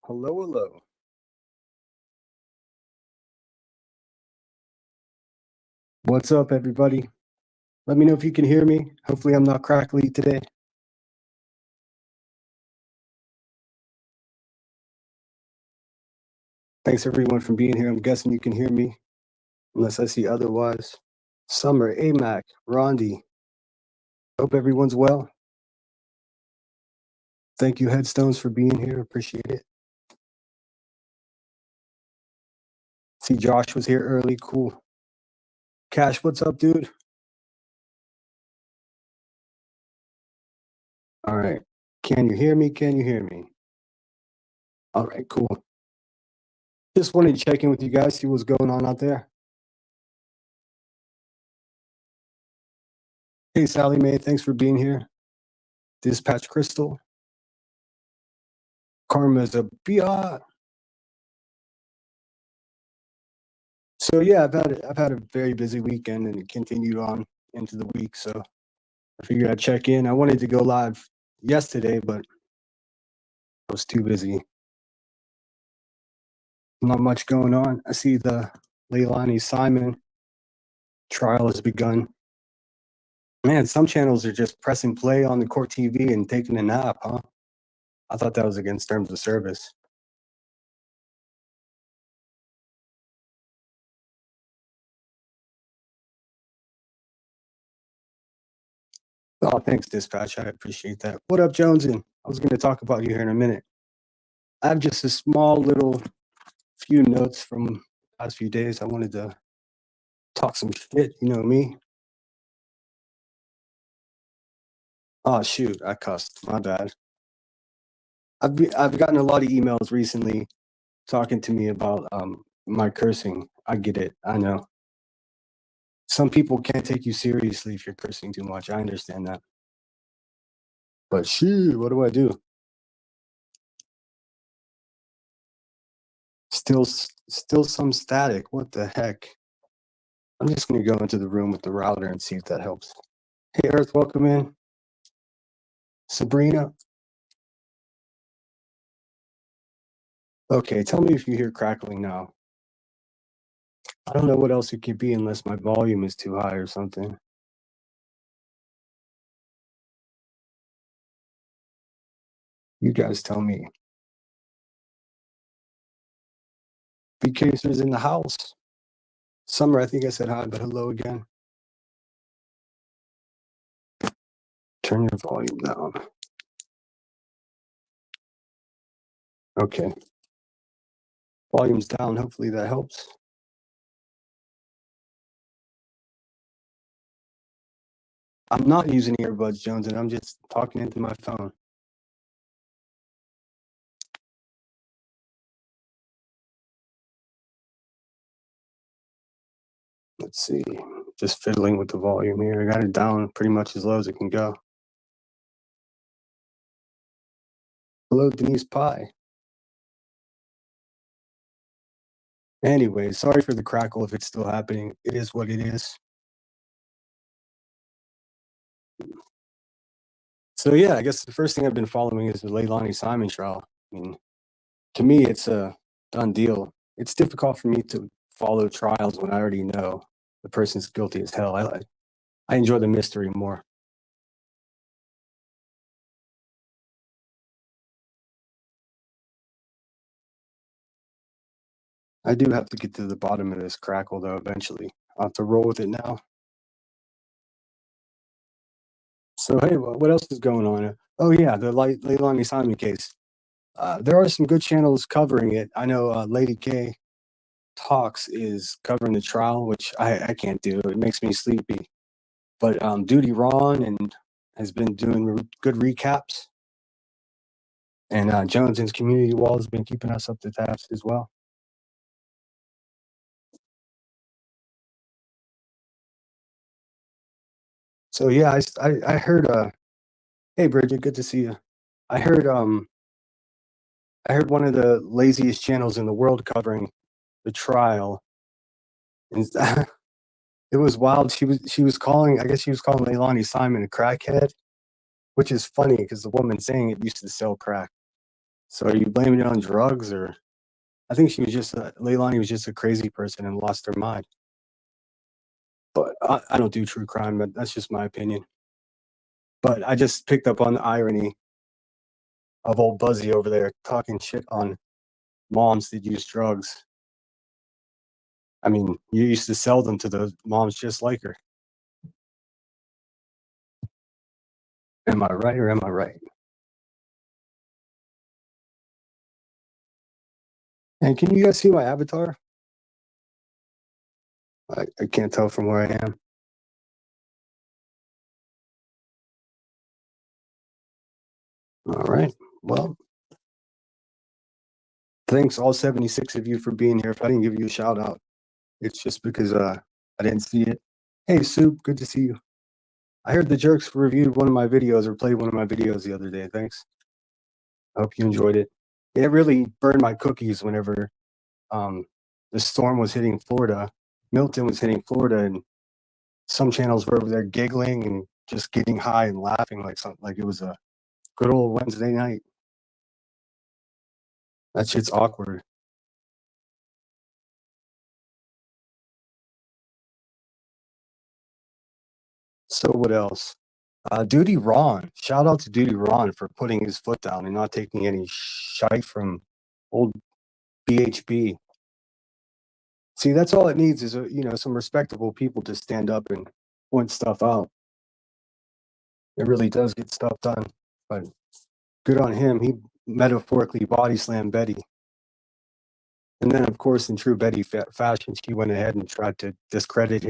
Hello, hello. What's up, everybody? Let me know if you can hear me. Hopefully, I'm not crackly today. Thanks, everyone, for being here. I'm guessing you can hear me, unless I see otherwise. Summer, AMAC, Rondi. Hope everyone's well. Thank you, Headstones, for being here. Appreciate it. See, Josh was here early. Cool. Cash, what's up, dude? All right. Can you hear me? Can you hear me? All right, cool. Just wanted to check in with you guys, see what's going on out there. Hey, Sally Mae, thanks for being here. Dispatch Crystal. Karma's a biatch. So yeah, I've had a very busy weekend and it continued on into the week. So I figured I'd check in. I wanted to go live yesterday, but I was too busy. Not much going on. I see the Leilani Simon trial has begun. Man, some channels are just pressing play on the court TV and taking a nap, huh? I thought that was against terms of service. Oh, thanks, Dispatch. I appreciate that. What up, Jonesin? I was going to talk about you here in a minute. I have just a small little few notes from the past few days. I wanted to talk some shit, you know me. Oh shoot, I cussed. My bad. I've gotten a lot of emails recently talking to me about my cursing. I get it. I know. Some people can't take you seriously if you're cursing too much. I understand that. But shoot, what do I do? Still some static. What the heck? I'm just gonna go into the room with the router and see if that helps. Hey Earth, welcome in. Sabrina. Okay, tell me if you hear crackling now. I don't know what else it could be unless my volume is too high or something. You guys tell me. BK's in the house. Summer, I think I said hi, but hello again. Turn your volume down. Okay. Volume's down. Hopefully that helps. I'm not using earbuds, Jones, and I'm just talking into my phone. Let's see. Just fiddling with the volume here. I got it down pretty much as low as it can go. Hello, Denise Pie. Anyway, sorry for the crackle if it's still happening. It is what it is. So yeah, I guess the first thing I've been following is the Leilani Simon trial. I mean, to me, it's a done deal. It's difficult for me to follow trials when I already know the person's guilty as hell. I enjoy the mystery more. I do have to get to the bottom of this crackle though eventually. I'll have to roll with it now. So hey, what else is going on? Oh yeah, the Leilani Simon case. There are some good channels covering it. I know Lady K Talks is covering the trial, which I can't do. It makes me sleepy. But Duty Ron and has been doing good recaps. And Jones's Community Wall has been keeping us up to task as well. So yeah, I heard. Hey Bridget, good to see you. I heard one of the laziest channels in the world covering the trial, and it was wild. She was calling. I guess she was calling Leilani Simon a crackhead, which is funny because the woman saying it used to sell crack. So are you blaming it on drugs or? I think she was just Leilani was just a crazy person and lost her mind. But I don't do true crime, but that's just my opinion. But I just picked up on the irony of old Buzzy over there talking shit on moms that use drugs. I mean, you used to sell them to those moms just like her. Am I right or am I right? And can you guys see my avatar? I can't tell from where I am. All right. Well, thanks all 76 of you for being here. If I didn't give you a shout out, it's just because I didn't see it. Hey, Soup, good to see you. I heard the Jerks reviewed one of my videos or played one of my videos the other day. Thanks. I hope you enjoyed it. It really burned my cookies whenever um, the storm was hitting Florida. Milton was hitting Florida, and some channels were over there giggling and just getting high and laughing like something like it was a good old Wednesday night. That shit's awkward. So what else? Duty Ron. Shout out to Duty Ron for putting his foot down and not taking any shite from old BHB. See, that's all it needs is some respectable people to stand up and point stuff out. It really does get stuff done. But good on him. He metaphorically body slammed Betty. And then, of course, in true Betty fashion, she went ahead and tried to discredit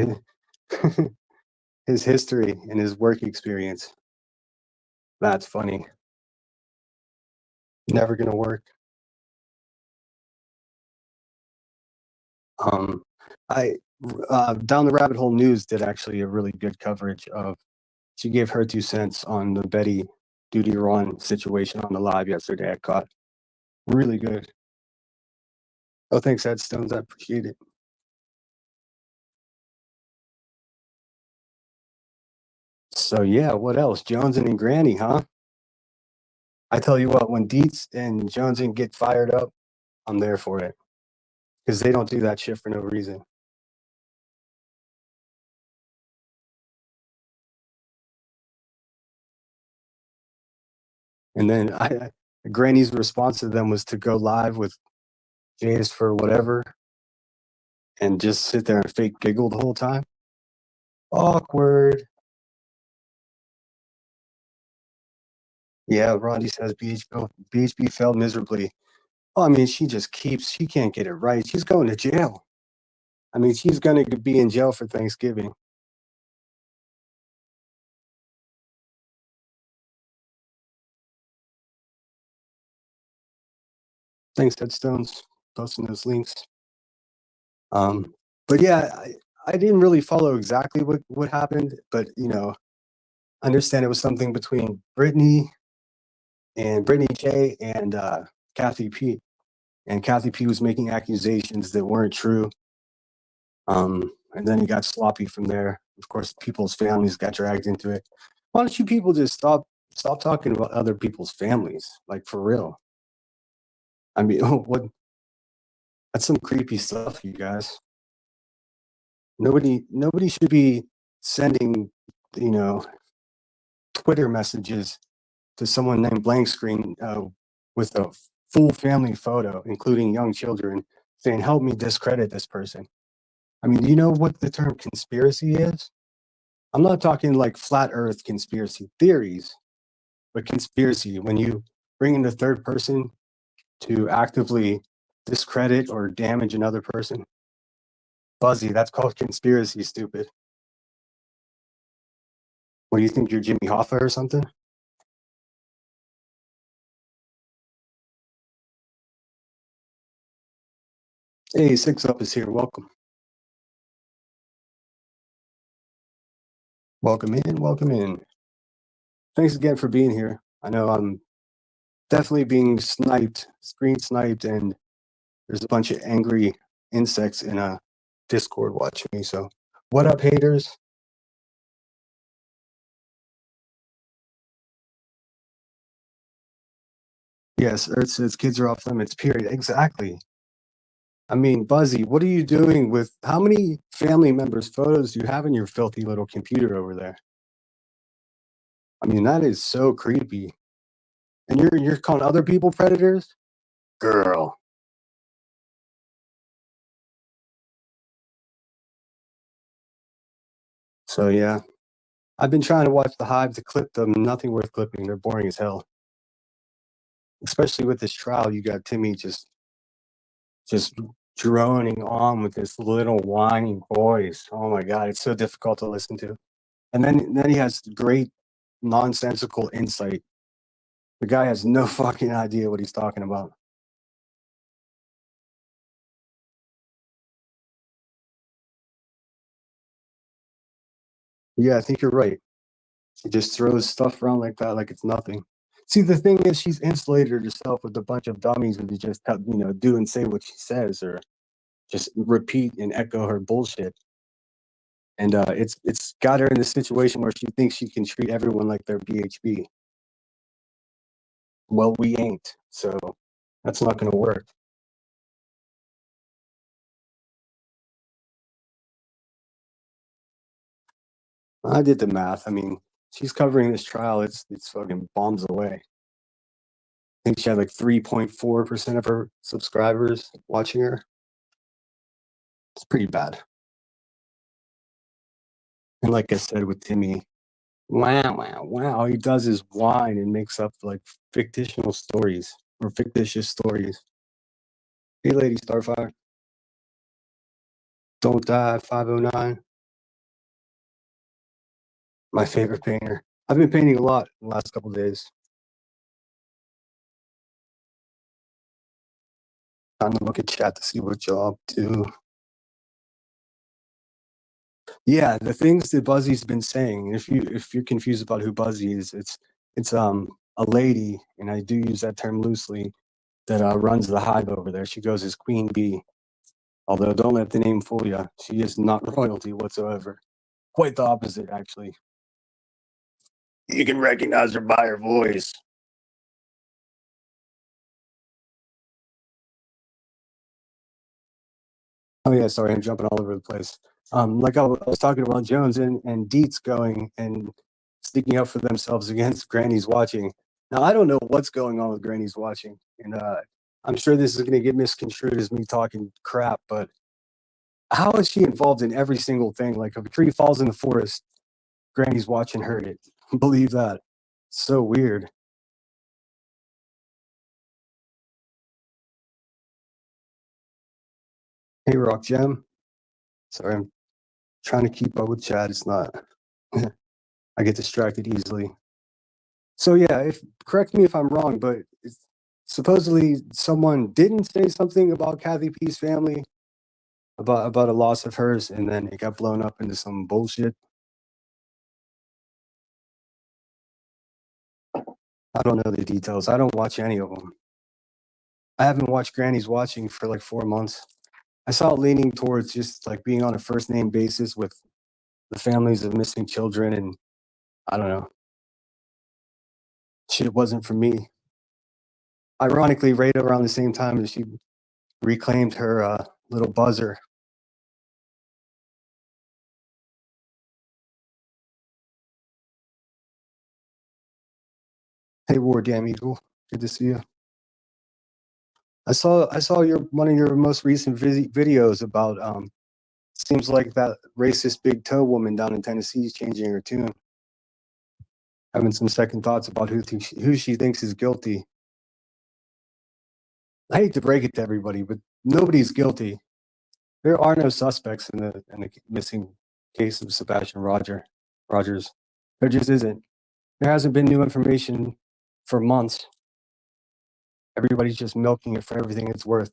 his history and his work experience. That's funny. Never gonna work. Um, I Down the Rabbit Hole News did actually a really good coverage of. She gave her 2 cents on the Betty Duty Ron situation on the live yesterday. I caught really good. Oh, thanks, Ed Stones. I appreciate it. So yeah, what else? Jonesing and Granny, huh? I tell you what, when Dietz and Jonesing get fired up, I'm there for it because they don't do that shit for no reason. And then Granny's response to them was to go live with Jay's for whatever and just sit there and fake giggle the whole time. Awkward. Yeah, Roddy says BHB failed miserably. Oh, I mean, she can't get it right. She's going to jail. I mean, she's going to be in jail for Thanksgiving. Thanks, Headstones, posting those links. But yeah, I didn't really follow exactly what happened, but I understand it was something between Brittany J and Kathy P. And Kathy P was making accusations that weren't true. And then it got sloppy from there. Of course, people's families got dragged into it. Why don't you people just stop talking about other people's families? Like for real. I mean, what that's some creepy stuff, you guys. Nobody should be sending, you know, Twitter messages to someone named Blank Screen with a full family photo, including young children, saying, "Help me discredit this person." I mean, do you know what the term conspiracy is? I'm not talking like flat Earth conspiracy theories, but conspiracy when you bring in the third person to actively discredit or damage another person. Buzzy, that's called conspiracy, stupid. What do you think? You're Jimmy Hoffa or something? Hey, Six Up is here. Welcome. Welcome in. Welcome in. Thanks again for being here. I know I'm definitely being sniped, screen sniped, and there's a bunch of angry insects in a Discord watching me. So, what up, haters? Yes, Earth says kids are off limits, period. Exactly. I mean, Buzzy, what are you doing with how many family members' photos do you have in your filthy little computer over there? I mean, that is so creepy. And you're calling other people predators? Girl. So yeah. I've been trying to watch The Hive to clip them, nothing worth clipping. They're boring as hell. Especially with this trial, you got Timmy just droning on with this little whining voice. Oh my god, it's so difficult to listen to. And then he has great nonsensical insight. The guy has no fucking idea what he's talking about. Yeah, I think you're right. He just throws stuff around like that, like it's nothing. See, the thing is, she's insulated herself with a bunch of dummies who just do and say what she says, or just repeat and echo her bullshit. And it's got her in this situation where she thinks she can treat everyone like they're BHB. Well, we ain't, so that's not going to work. I did the math. I mean, she's covering this trial. It's fucking bombs away. I think she had like 3.4% of her subscribers watching her. It's pretty bad. And like I said with Timmy, wow, wow, wow. All he does is whine and makes up like fictional stories or fictitious stories. Hey, Lady Starfire, don't die, 509. My favorite painter. I've been painting a lot in the last couple of days. Time to look at chat to see what y'all up to. Yeah, the things that Buzzy's been saying. If you're confused about who Buzzy is, it's a lady, and I do use that term loosely, that runs the hive over there. She goes as Queen Bee. Although don't let the name fool you. She is not royalty whatsoever. Quite the opposite, actually. You can recognize her by her voice. Oh yeah, sorry, I'm jumping all over the place. Like I was talking about Jones and Dietz going and sticking up for themselves against Granny's watching. Now I don't know what's going on with Granny's watching, and I'm sure this is going to get misconstrued as me talking crap. But how is she involved in every single thing? Like if a tree falls in the forest, Granny's watching heard it. Believe that? So weird. Hey, Rock Gem. Sorry, I'm trying to keep up with chat. It's not. I get distracted easily. So yeah, if correct me if I'm wrong, but supposedly someone didn't say something about Kathy P's family about a loss of hers, and then it got blown up into some bullshit. I don't know the details. I don't watch any of them. I haven't watched Granny's watching for like 4 months. I saw it leaning towards just like being on a first name basis with the families of missing children, and I don't know. Shit wasn't for me. Ironically, right around the same time as she reclaimed her little buzzer. Hey, War Damn Eagle, good to see you. I saw your one of your most recent videos about seems like that racist big toe woman down in Tennessee is changing her tune, having some second thoughts about who she thinks is guilty. I hate to break it to everybody, but nobody's guilty. There are no suspects in the missing case of Sebastian Rogers. There just isn't. There hasn't been new information for months. Everybody's just milking it for everything it's worth.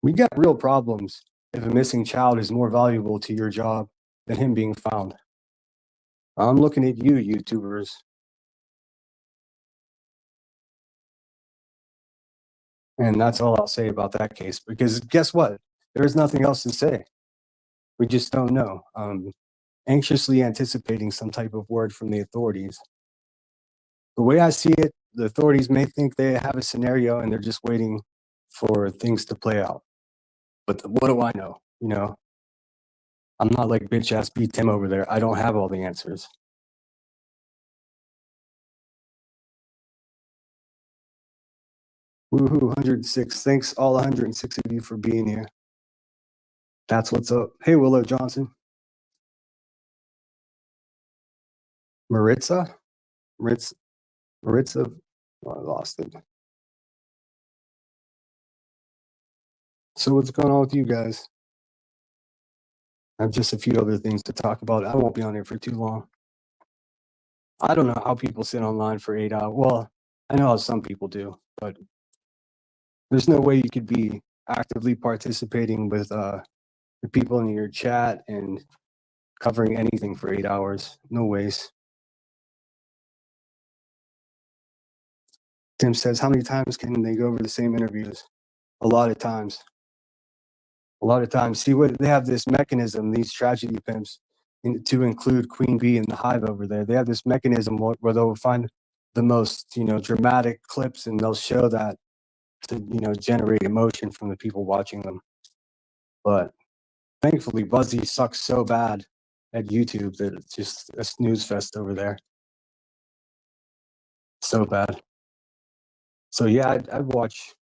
We got real problems if a missing child is more valuable to your job than him being found. I'm looking at you, YouTubers. And that's all I'll say about that case, because guess what? There's nothing else to say. We just don't know. Anxiously anticipating some type of word from the authorities. The way I see it, the authorities may think they have a scenario and they're just waiting for things to play out. But what do I know? You know, I'm not like bitch ass B Tim over there. I don't have all the answers. Woohoo, 106. Thanks all 106 of you for being here. That's what's up. Hey, Willow Johnson. Maritza? Maritza? Oh, I lost it. So what's going on with you guys? I have just a few other things to talk about. I won't be on here for too long. I don't know how people sit online for 8 hours. Well, I know how some people do, but there's no way you could be actively participating with the people in your chat and covering anything for 8 hours. No ways. Tim says, how many times can they go over the same interviews? A lot of times. A lot of times. See, what they have this mechanism, these tragedy pimps, to include Queen Bee and the Hive over there. They have this mechanism where they'll find the most, dramatic clips, and they'll show that to, generate emotion from the people watching them. But thankfully, Buzzy sucks so bad at YouTube that it's just a snooze fest over there. So bad. So yeah, I'd watch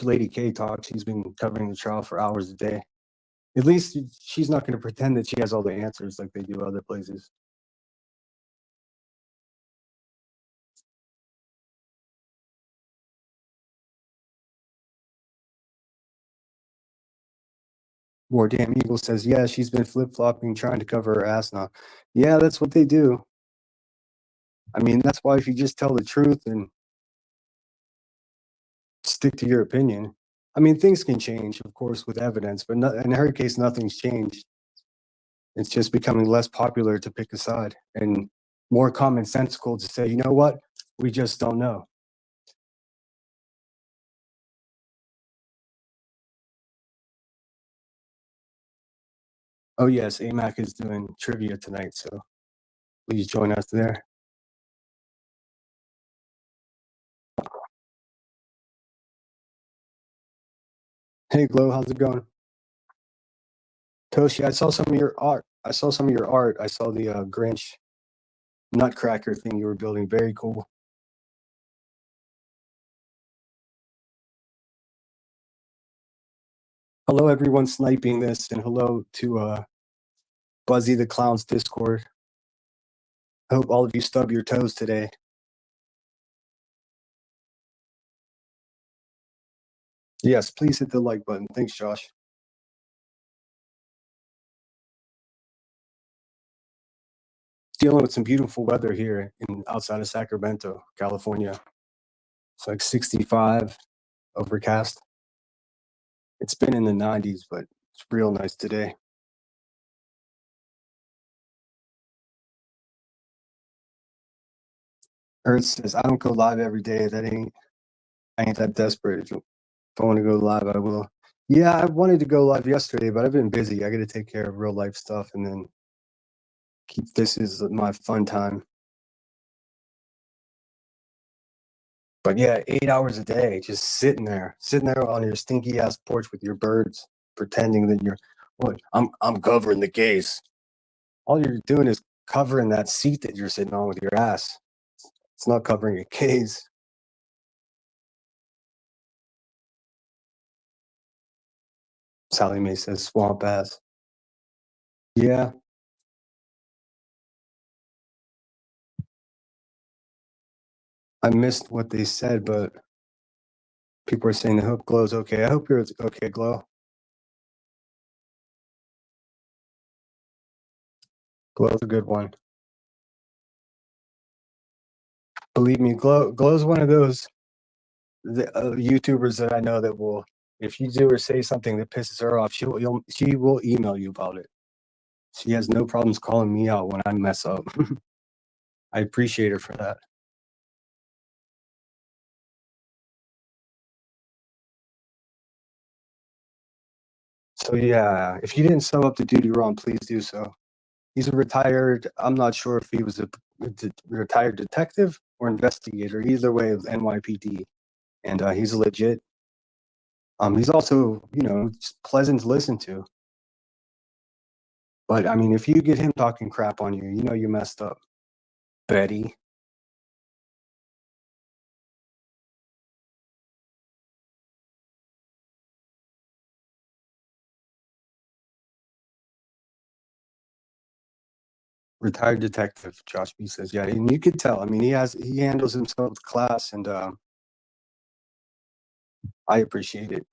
Lady K talk. She's been covering the trial for hours a day. At least she's not going to pretend that she has all the answers like they do other places. War Damn Eagle says, yeah, she's been flip-flopping, trying to cover her ass now. Yeah, that's what they do. I mean, that's why if you just tell the truth and stick to your opinion, I mean, things can change, of course, with evidence, but in her case, nothing's changed. It's just becoming less popular to pick a side and more commonsensical to say, you know what, we just don't know. Oh yes, AMAC is doing trivia tonight, so please join us there. Hey Glow, how's it going? Toshi, I saw some of your art. I saw the Grinch Nutcracker thing you were building. Very cool. Hello, everyone sniping this, and hello to Buzzy the Clown's Discord. I hope all of you stub your toes today. Yes, please hit the like button. Thanks, Josh. Dealing with some beautiful weather here outside of Sacramento, California. It's like 65, overcast. It's been in the 90s, but it's real nice today. Earth says, I don't go live every day. I ain't that desperate. If I want to go live, I will. Yeah, I wanted to go live yesterday, but I've been busy. I got to take care of real life stuff and then keep this is my fun time. But yeah, 8 hours a day, just sitting there on your stinky ass porch with your birds, pretending that you're what I'm covering the case. All you're doing is covering that seat that you're sitting on with your ass. It's not covering a case. Sally Mae says swamp ass. Yeah. I missed what they said, but people are saying the hook glows okay. I hope you're okay, Glow. Glow's a good one. Believe me, Glow's one of those YouTubers that I know that will, if you do or say something that pisses her off, she will email you about it. She has no problems calling me out when I mess up. I appreciate her for that. So yeah, if you didn't sub up to Duty Ron, please do so. He's a retired. I'm not sure if he was a retired detective or investigator. Either way, of NYPD, and he's legit. He's also, just pleasant to listen to. But I mean, if you get him talking crap on you, you messed up, Betty. Retired detective, Josh B says, yeah, and you could tell. I mean, he handles himself with class, and I appreciate it.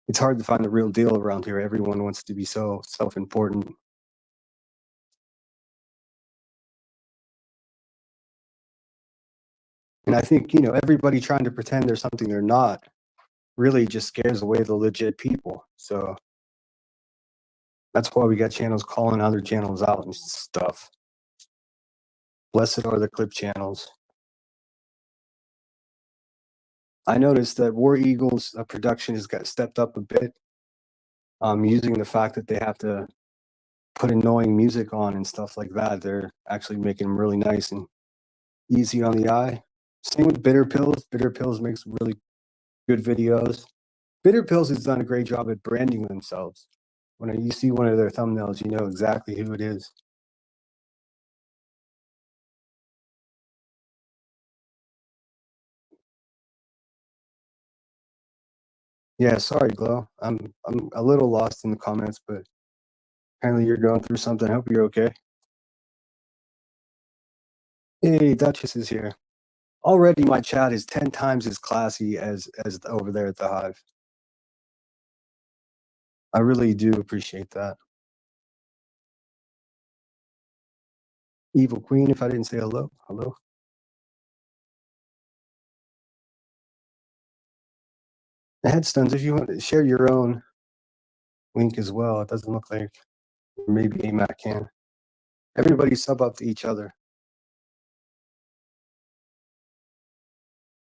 It's hard to find the real deal around here. Everyone wants to be so self-important. And I think, everybody trying to pretend they're something they're not really just scares away the legit people. So that's why we got channels calling other channels out and stuff. Blessed are the clip channels. I noticed that War Eagles production has got stepped up a bit, using the fact that they have to put annoying music on and stuff like that. They're actually making them really nice and easy on the eye. Same with Bitter Pills. Bitter Pills makes really good videos. Bitter Pills has done a great job at branding themselves. When you see one of their thumbnails, you know exactly who it is. Yeah, sorry, Glow. I'm a little lost in the comments, but apparently you're going through something. I hope you're okay. Hey, Duchess is here. Already my chat is 10 times as classy as over there at the Hive. I really do appreciate that. Evil Queen, if I didn't say hello, hello. The headstones, if you want to share your own link as well, it doesn't look like maybe AMAC can. Everybody sub up to each other.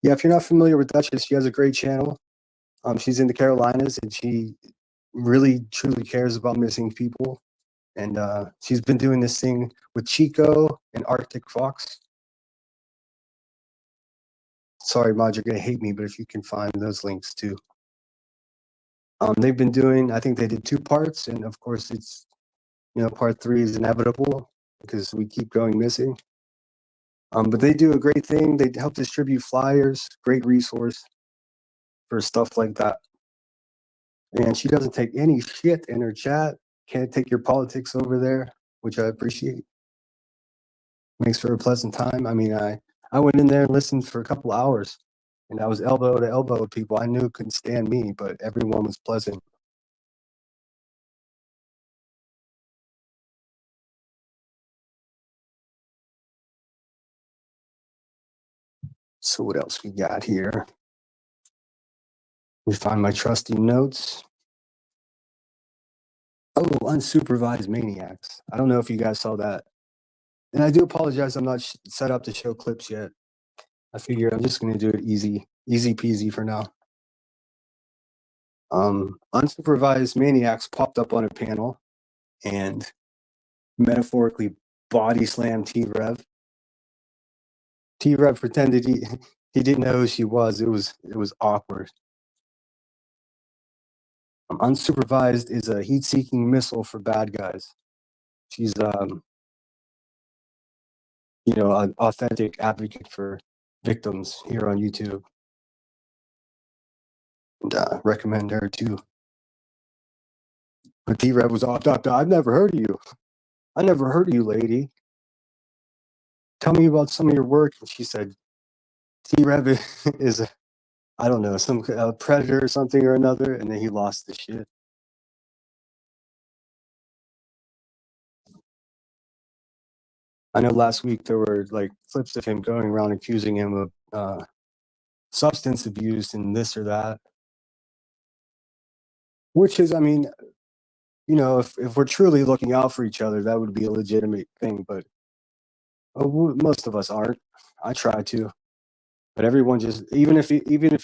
Yeah, if you're not familiar with Duchess, she has a great channel. She's in the Carolinas, and she really truly cares about missing people. And she's been doing this thing with Chico and Arctic Fox. Sorry, Mod, you're gonna hate me, but if you can find those links too. They've been doing, I think they did 2 parts, and of course it's, part 3 is inevitable because we keep going missing. But they do a great thing. They help distribute flyers, great resource for stuff like that. And she doesn't take any shit in her chat. Can't take your politics over there, which I appreciate. Makes for a pleasant time. I mean, I went in there and listened for a couple hours, and I was elbow to elbow with people I knew couldn't stand me, but everyone was pleasant. So what else we got here? Let me find my trusty notes. Oh, unsupervised maniacs. I don't know if you guys saw that. And I do apologize, I'm not set up to show clips yet. I figure I'm just going to do it easy peasy for now. Unsupervised maniacs popped up on a panel and metaphorically body slammed T-Rev. T-Rev pretended he didn't know who she was. It was awkward. Unsupervised is a heat-seeking missile for bad guys. She's an authentic advocate for victims here on YouTube. And recommend her too. But T-Rev was off. I've never heard of you. I never heard of you, lady. Tell me about some of your work. And she said, T-Rev is I don't know, some predator or something or another. And then he lost the shit. I know last week there were like clips of him going around accusing him of substance abuse and this or that. Which is, I mean, if we're truly looking out for each other, that would be a legitimate thing. But most of us aren't. I try to, but everyone just even if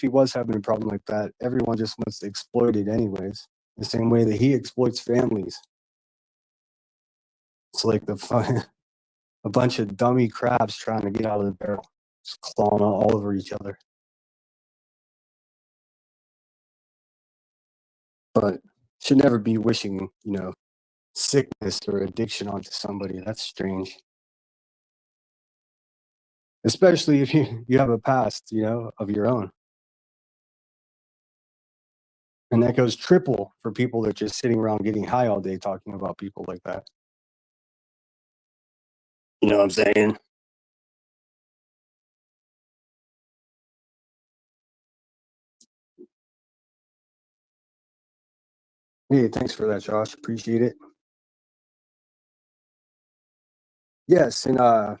he was having a problem like that, everyone just wants to exploit it anyways. The same way that he exploits families. It's like the fun. a bunch of dummy crabs trying to get out of the barrel, just clawing all over each other. But should never be wishing, sickness or addiction onto somebody. That's strange. Especially if you have a past, of your own. And that goes triple for people that are just sitting around getting high all day talking about people like that. You know what I'm saying? Hey, thanks for that, Josh. Appreciate it. Yes, and I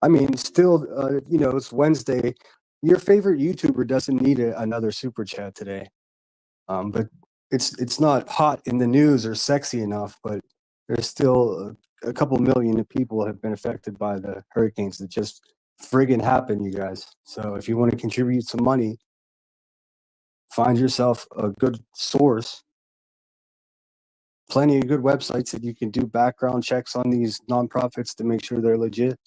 mean, still, it's Wednesday. Your favorite YouTuber doesn't need another super chat today. But it's not hot in the news or sexy enough, but there's still a couple million people have been affected by the hurricanes that just friggin' happen, you guys. So if you want to contribute some money, find yourself a good source. Plenty of good websites that you can do background checks on these nonprofits to make sure they're legit.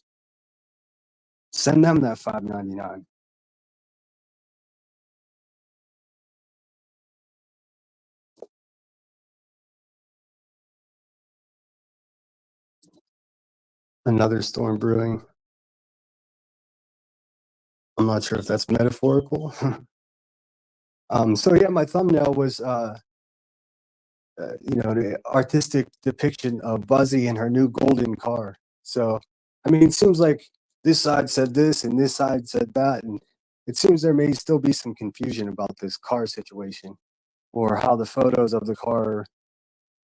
Send them that $5.99. Another storm brewing. I'm not sure if that's metaphorical. So yeah, my thumbnail was the artistic depiction of Buzzy and her new golden car. So, I mean, it seems like this side said this and this side said that, and it seems there may still be some confusion about this car situation or how the photos of the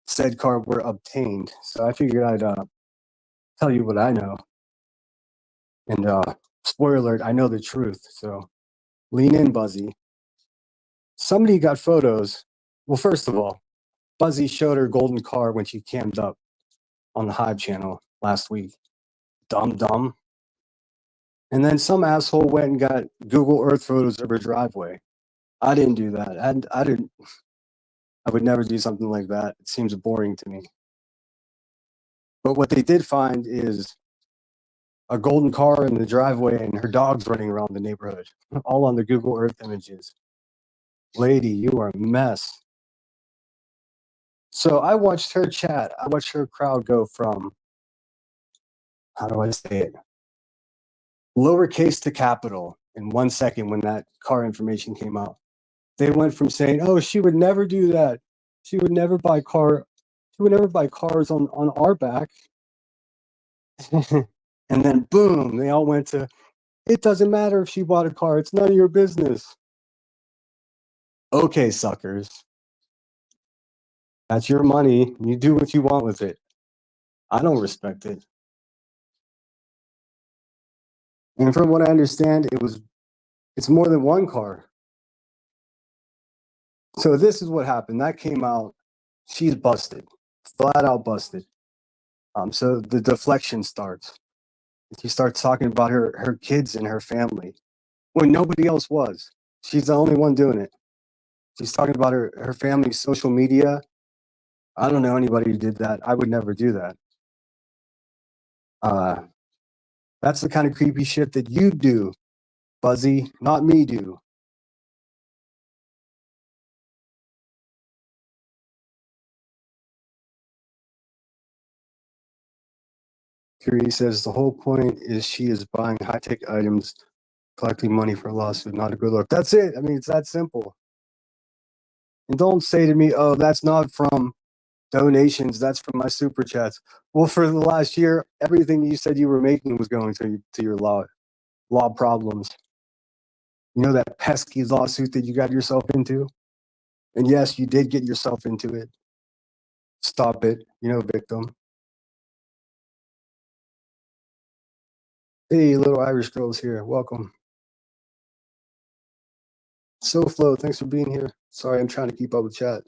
said car were obtained. So I figured I'd tell you what I know. And spoiler alert, I know the truth. So lean in, Buzzy. Somebody got photos. Well, first of all, Buzzy showed her golden car when she cammed up on the Hive channel last week. Dumb. And then some asshole went and got Google Earth photos of her driveway. I didn't do that. I didn't. I would never do something like that. It seems boring to me. But what they did find is a golden car in the driveway and her dogs running around the neighborhood, all on the Google Earth images. Lady, you are a mess. So I watched her chat. I watched her crowd go from, how do I say it? Lowercase to capital in 1 second when that car information came out. They went from saying, "Oh, she would never do that. She would never buy car. She would never buy cars on our back." And then boom, they all went to, "It doesn't matter if she bought a car. It's none of your business." Okay, suckers, that's your money. You do what you want with it. I don't respect it. And from what I understand, it's more than one car. So this is what happened. That came out. She's busted, flat out busted. So the deflection starts. She starts talking about her kids and her family when nobody else was. She's the only one doing it. She's talking about her family's social media. I don't know anybody who did that. I would never do that. Uh, that's the kind of creepy shit that you do, Buzzy, not me do. Curie says the whole point is she is buying high-tech items, collecting money for a lawsuit, not a good look. That's it. I mean, it's that simple. And don't say to me, "Oh, that's not from donations, that's from my super chats." Well, for the last year, everything you said you were making was going to your law problems. You know that pesky lawsuit that you got yourself into? And yes, you did get yourself into it. Stop it, victim. Hey, little Irish girls here. Welcome. So Flo, thanks for being here. Sorry, I'm trying to keep up with chat.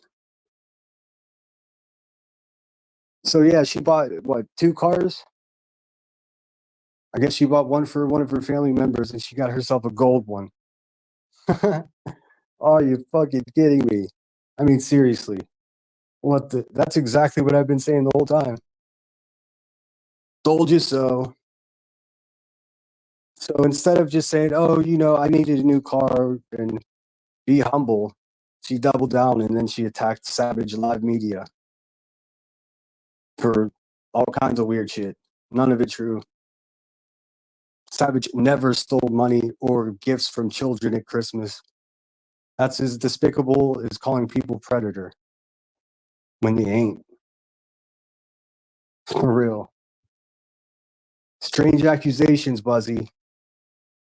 So yeah, she bought what, 2 cars? I guess she bought one for one of her family members and she got herself a gold one. Are you fucking kidding me? I mean, seriously. That's exactly what I've been saying the whole time. Told you so. So instead of just saying, "Oh, I needed a new car," and be humble, she doubled down and then she attacked Savage Live Media for all kinds of weird shit. None of it true. Savage never stole money or gifts from children at Christmas. That's as despicable as calling people predator when they ain't. For real. Strange accusations, Buzzy.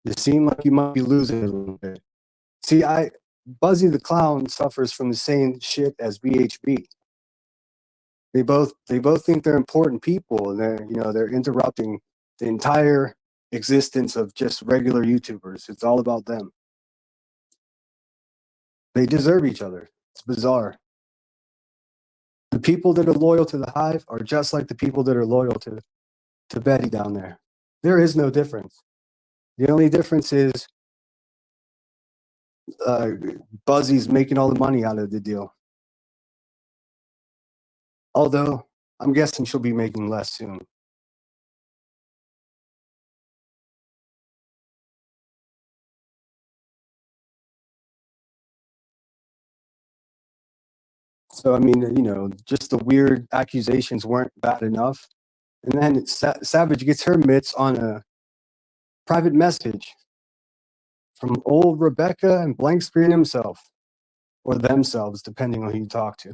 You seem like you might be losing it a little bit. See, Buzzy the Clown suffers from the same shit as BHB. They both think they're important people, and they're interrupting the entire existence of just regular YouTubers. It's all about them. They deserve each other. It's bizarre. The people that are loyal to the Hive are just like the people that are loyal to Betty down there. There is no difference. The only difference is uh, Buzzy's making all the money out of the deal. Although I'm guessing she'll be making less soon. So I mean, just the weird accusations weren't bad enough, and then Savage gets her mitts on a private message from old Rebecca and Blank Screen himself, or themselves, depending on who you talk to.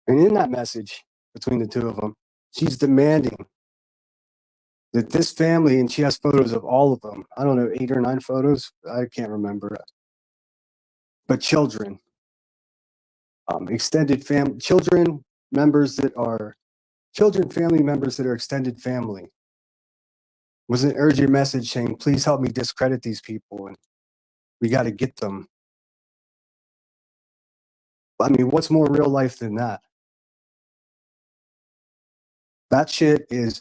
And in that message between the two of them, she's demanding that this family, and she has photos of all of them. I don't know, 8 or 9 photos. I can't remember. But children, extended family, family members that are extended family, was an urgent message saying, please help me discredit these people, and we got to get them. I mean, what's more real life than that? That shit is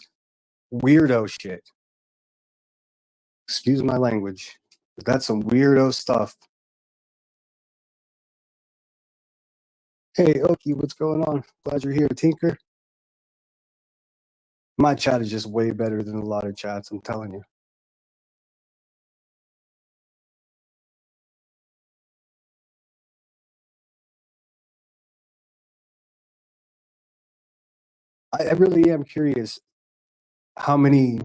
weirdo shit. Excuse my language, but that's some weirdo stuff. Hey, Oki, what's going on? Glad you're here, Tinker. My chat is just way better than a lot of chats, I'm telling you. I really am curious how many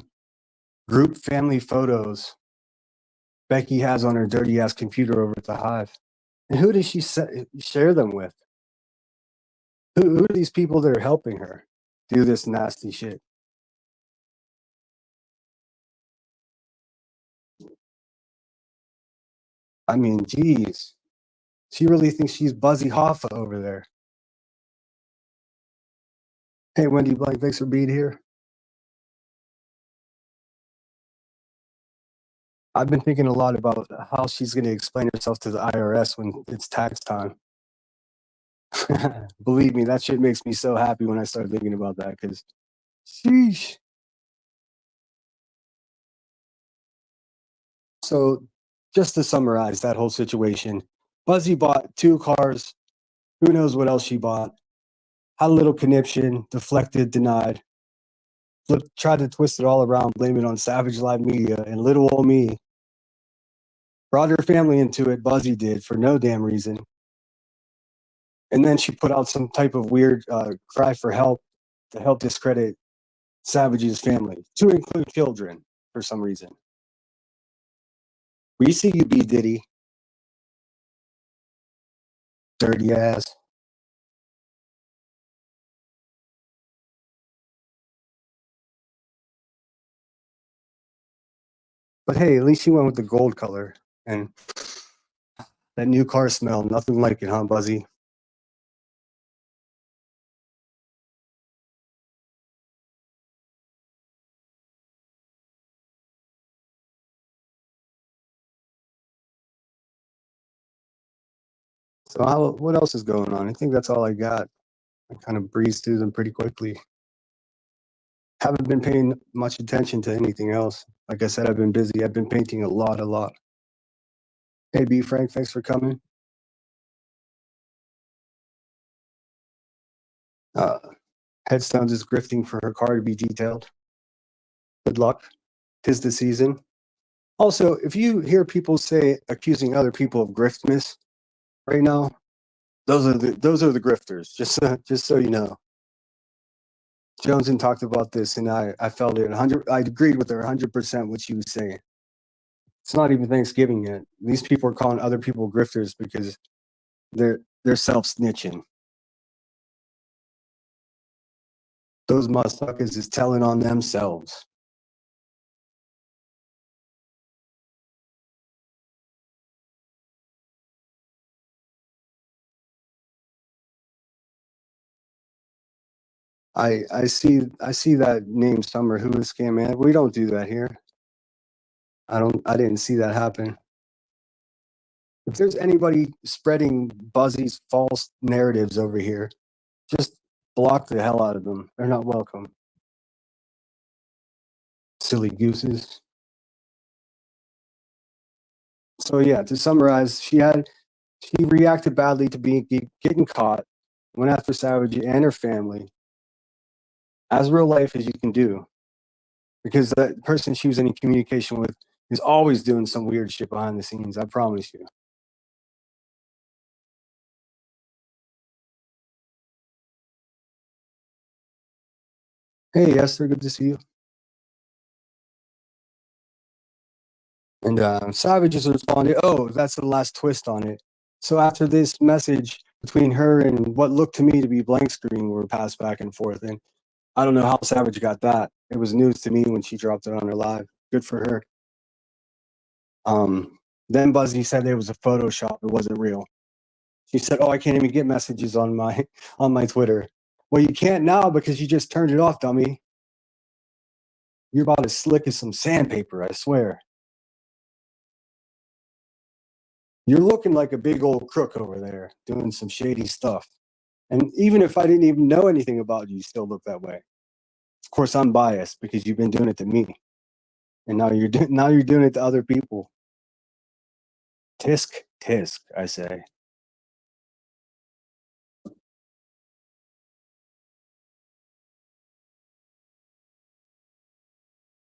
group family photos Becky has on her dirty ass computer over at the Hive. And who does she share them with? Who are these people that are helping her do this nasty shit? I mean, geez. She really thinks she's Buzzy Hoffa over there. Hey, Wendy Blank, thanks for being here. I've been thinking a lot about how she's going to explain herself to the IRS when it's tax time. Believe me, that shit makes me so happy when I start thinking about that, because sheesh. So, just to summarize that whole situation, Buzzy bought 2 cars. Who knows what else she bought? Had a little conniption, deflected, denied. Tried to twist it all around, blame it on Savage Live Media, and little old me brought her family into it. Buzzy did for no damn reason. And then she put out some type of weird cry for help to help discredit Savage's family, to include children for some reason. We see you, B. Diddy. Dirty ass. But hey, at least she went with the gold color. And that new car smell, nothing like it, huh, Buzzy? So what else is going on? I think that's all I got. I kind of breezed through them pretty quickly. Haven't been paying much attention to anything else. Like I said, I've been busy. I've been painting a lot. Hey, B. Frank, thanks for coming. Headstones is grifting for her car to be detailed. Good luck. 'Tis the season. Also, if you hear people say accusing other people of griftmas right now, those are the grifters. Just so you know. Joneson talked about this, and I felt it 100. I agreed with her 100% what she was saying. It's not even Thanksgiving yet. These people are calling other people grifters because they're self snitching. Those motherfuckers is telling on themselves. I see that name Summer. Who is scam man? We don't do that here. I didn't see that happen. If there's anybody spreading Buzzy's false narratives over here, just block the hell out of them. They're not welcome. Silly gooses. So yeah, to summarize, she reacted badly to getting caught, went after Savage and her family, as real life as you can do, because that person she was in communication with is always doing some weird shit behind the scenes. I promise you. Hey Esther, good to see you. And Savage has responded, oh, that's the last twist on it. So after this message between her and what looked to me to be blank screen were passed back and forth, and I don't know how Savage got that. It was news to me when she dropped it on her live. Good for her. Then Buzzy said it was a Photoshop. It wasn't real. She said, "Oh, I can't even get messages on my Twitter." Well, you can't now because you just turned it off, dummy. You're about as slick as some sandpaper, I swear. You're looking like a big old crook over there doing some shady stuff. And even if I didn't even know anything about you, you still look that way. Of course, I'm biased because you've been doing it to me, and now you're doing it to other people. Tisk tisk, I say.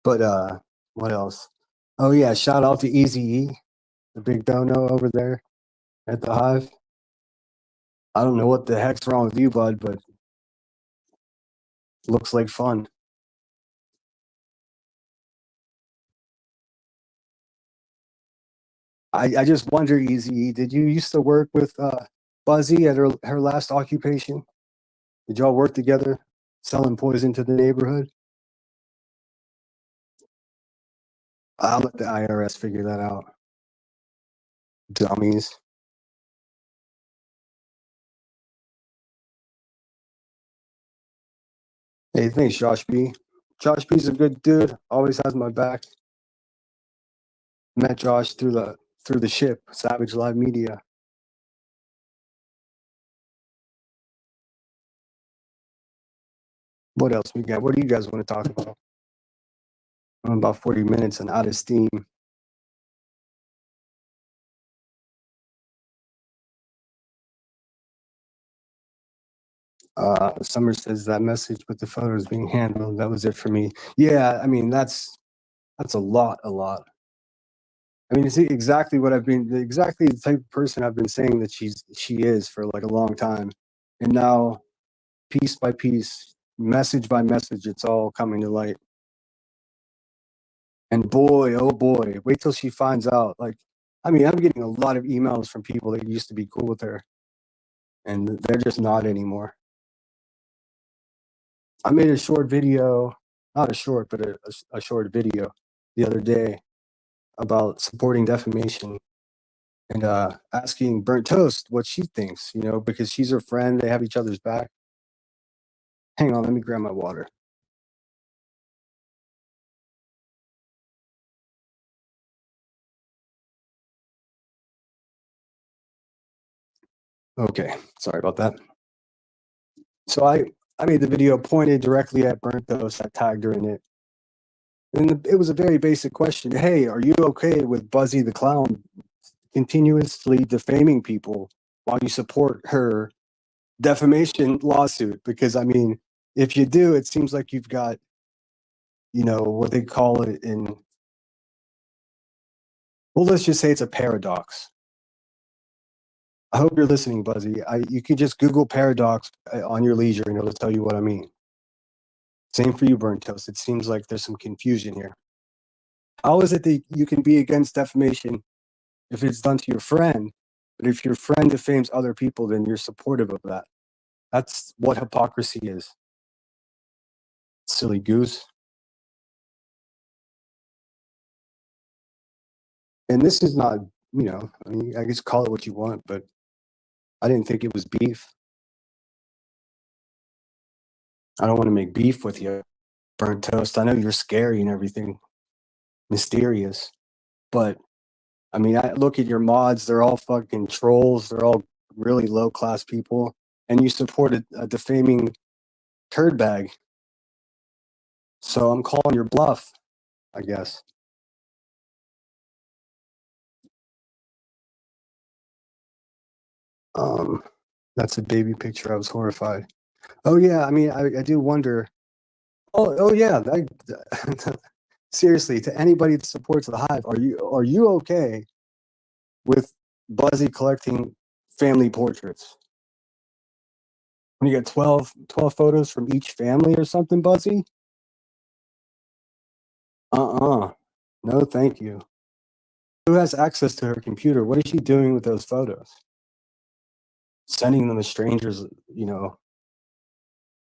But what else? Oh yeah, shout out to Easy E, the big dono over there at the Hive. I don't know what the heck's wrong with you, bud, but looks like fun. I just wonder, Easy E, did you used to work with Buzzy at her last occupation? Did y'all work together selling poison to the neighborhood? I'll let the IRS figure that out. Dummies. Hey, thanks, Josh B. Josh B's a good dude. Always has my back. Met Josh through the ship, Savage Live Media. What else we got? What do you guys want to talk about? I'm about 40 minutes and out of steam. Summer says that message with the photos being handled. That was it for me. Yeah, I mean that's a lot. I mean, it's exactly what exactly the type of person I've been saying that she is for like a long time, and now piece by piece, message by message, it's all coming to light. And boy, oh boy, wait till she finds out. Like, I mean, I'm getting a lot of emails from people that used to be cool with her, and they're just not anymore. I made a short video, not a short, but a short video the other day about supporting defamation and asking Burnt Toast what she thinks, because she's her friend. They have each other's back. Hang on, let me grab my water. Okay, sorry about that. So I made the video pointed directly at Burnt Toast. I tagged her in it. And it was a very basic question. Hey, are you okay with Buzzy the Clown continuously defaming people while you support her defamation lawsuit? Because I mean, If you do, it seems like you've got, what they call it in, well, let's just say it's a paradox. I hope you're listening, Buzzy. You can just Google paradox on your leisure and it'll tell you what I mean. Same for you, Burnt Toast. It seems like there's some confusion here. How is it that you can be against defamation if it's done to your friend, but if your friend defames other people, then you're supportive of that? That's what hypocrisy is. Silly goose. And this is not, I mean, I guess call it what you want, but I didn't think it was beef. I don't want to make beef with you, Burnt Toast. I know you're scary and everything, mysterious, but I mean, I look at your mods, they're all fucking trolls, they're all really low class people, and you supported a defaming turd bag. So I'm calling your bluff, I guess. That's a baby picture. I was horrified. Oh yeah, I mean, I do wonder. Oh yeah. Seriously, to anybody that supports the Hive, are you okay with Buzzy collecting family portraits? When you get 12 photos from each family or something, Buzzy? No, thank you. Who has access to her computer? What is she doing with those photos? Sending them to strangers,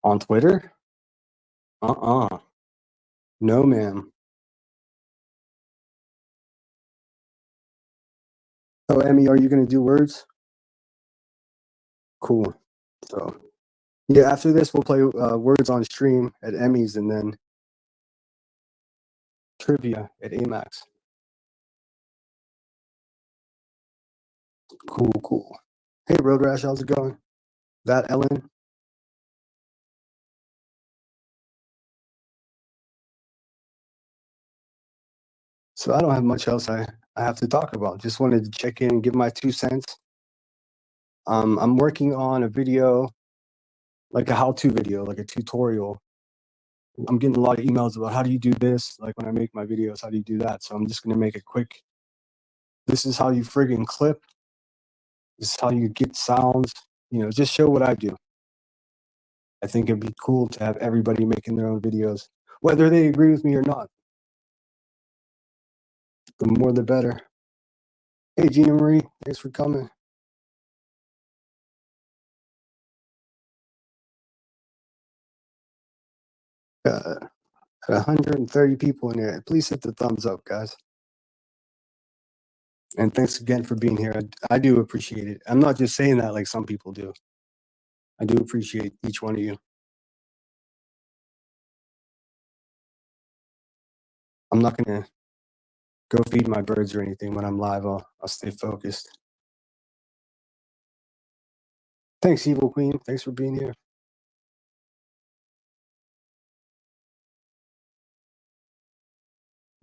on Twitter? No, ma'am. Oh, Emmy, are you going to do words? Cool. So, yeah, after this, we'll play words on stream at Emmys and then trivia at Amax. Cool. Hey, Road Rash, how's it going? That Ellen? So I don't have much else I have to talk about. Just wanted to check in and give my 2 cents. I'm working on a video, like a how-to video, like a tutorial. I'm getting a lot of emails about how do you do this? Like when I make my videos, how do you do that? So I'm just gonna make it quick. This is how you friggin' clip. This is how you get sounds. Just show what I do. I think it'd be cool to have everybody making their own videos, whether they agree with me or not. The more the better. Hey, Gina Marie, thanks for coming. At 130 people in there. Please hit the thumbs up, guys. And thanks again for being here. I do appreciate it. I'm not just saying that like some people do. I do appreciate each one of you. I'm not gonna go feed my birds or anything when I'm live. I'll stay focused. Thanks, Evil Queen. Thanks for being here.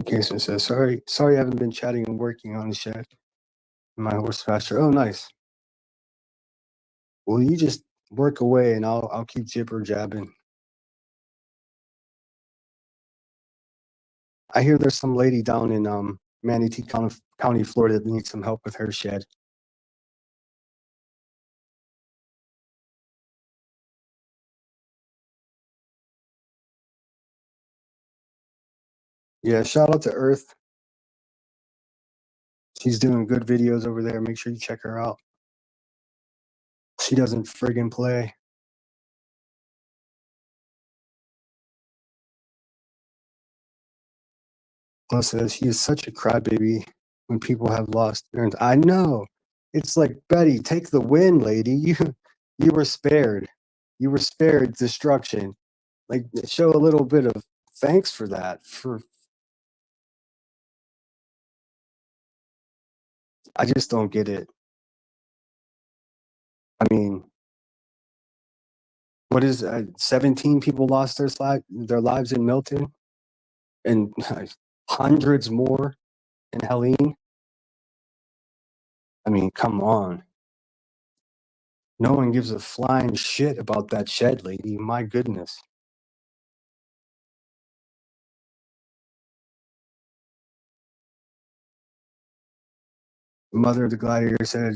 Jason says, sorry, I haven't been chatting and working on the shed. My horse faster. Oh, nice. Well, you just work away and I'll keep jibber jabbing. I hear there's some lady down in Manatee County, Florida that needs some help with her shed. Yeah, shout out to Earth. She's doing good videos over there. Make sure you check her out. She doesn't friggin' play. Plus says she is such a crybaby when people have lost parents. I know. It's like, Betty, take the win, lady. You were spared. You were spared destruction. Like, show a little bit of thanks for that. I just don't get it. I mean, what is 17 people lost their lives in Milton, and hundreds more in Helene. I mean, come on. No one gives a flying shit about that shed lady. My goodness. Mother of the Gladiator said,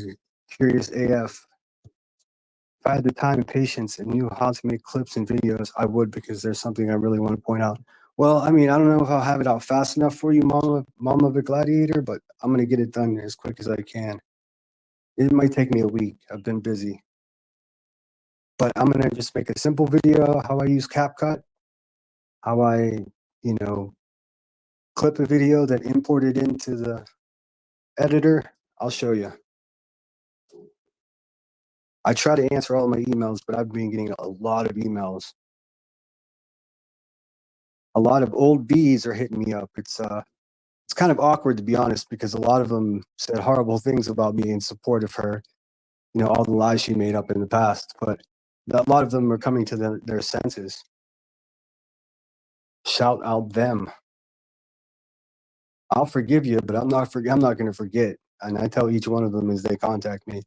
curious AF. If I had the time and patience and knew how to make clips and videos, I would, because there's something I really want to point out. Well, I mean, I don't know if I'll have it out fast enough for you, Mama of the Gladiator, but I'm going to get it done as quick as I can. It might take me a week. I've been busy. But I'm going to just make a simple video how I use CapCut, how I, you know, clip a video, then import it into the editor. I'll show you. I try to answer all my emails, but I've been getting a lot of emails. A lot of old bees are hitting me up. It's kind of awkward, to be honest, because a lot of them said horrible things about me in support of her, you know, all the lies she made up in the past. But a lot of them are coming to their senses. Shout out them. I'll forgive you, but I'm not going to forget. And I tell each one of them as they contact me.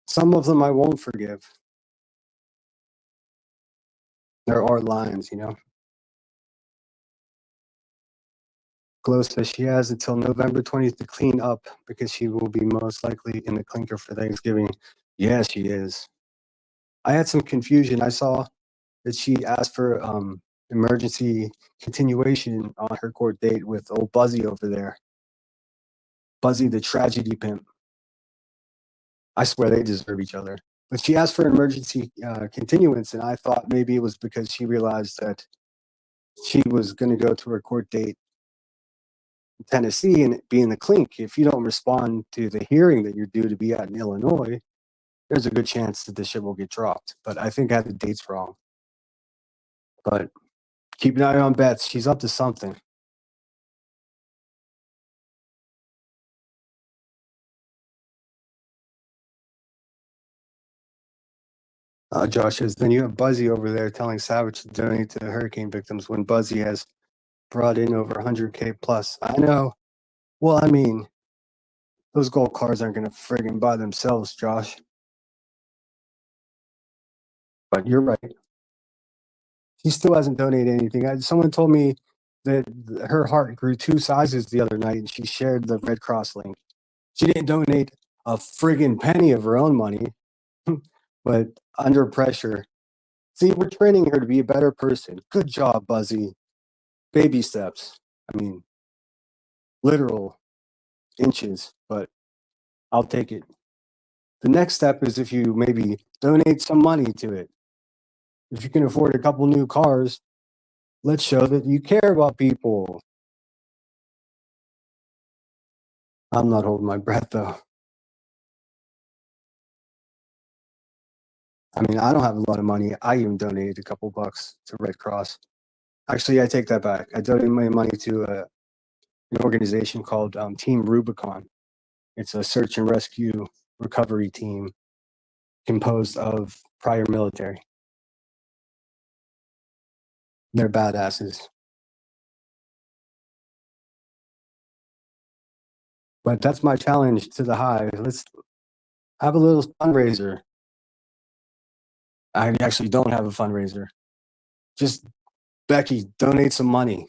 Some of them I won't forgive. There are lines, you know. Glow says she has until November 20th to clean up because she will be most likely in the clinker for Thanksgiving. Yeah, she is. I had some confusion. I saw that she asked for emergency continuation on her court date with old Buzzy over there. Buzzy the tragedy pimp. I swear they deserve each other. But she asked for emergency continuance, and I thought maybe it was because she realized that she was going to go to her court date in Tennessee and be in the clink. If you don't respond to the hearing that you're due to be at in Illinois, there's a good chance that the shit will get dropped. But I think I had the dates wrong. But keep an eye on Beth. She's up to something. Josh says, then you have Buzzy over there telling Savage to donate to hurricane victims when Buzzy has brought in over 100K plus. I know. Well, I mean, those gold cars aren't going to friggin' buy themselves, Josh. But you're right. She still hasn't donated anything. Someone told me that her heart grew 2 sizes the other night and she shared the Red Cross link. She didn't donate a friggin' penny of her own money, but under pressure. See, we're training her to be a better person. Good job, Buzzy. Baby steps. I mean, literal inches, but I'll take it. The next step is if you maybe donate some money to it. If you can afford a couple new cars, let's show that you care about people. I'm not holding my breath, though. I mean, I don't have a lot of money. I even donated a couple bucks to Red Cross. Actually, I take that back. I donated my money to an organization called Team Rubicon. It's a search and rescue recovery team composed of prior military. They're badasses. But that's my challenge to the hive. Let's have a little fundraiser. I actually don't have a fundraiser. Just, Becky, donate some money.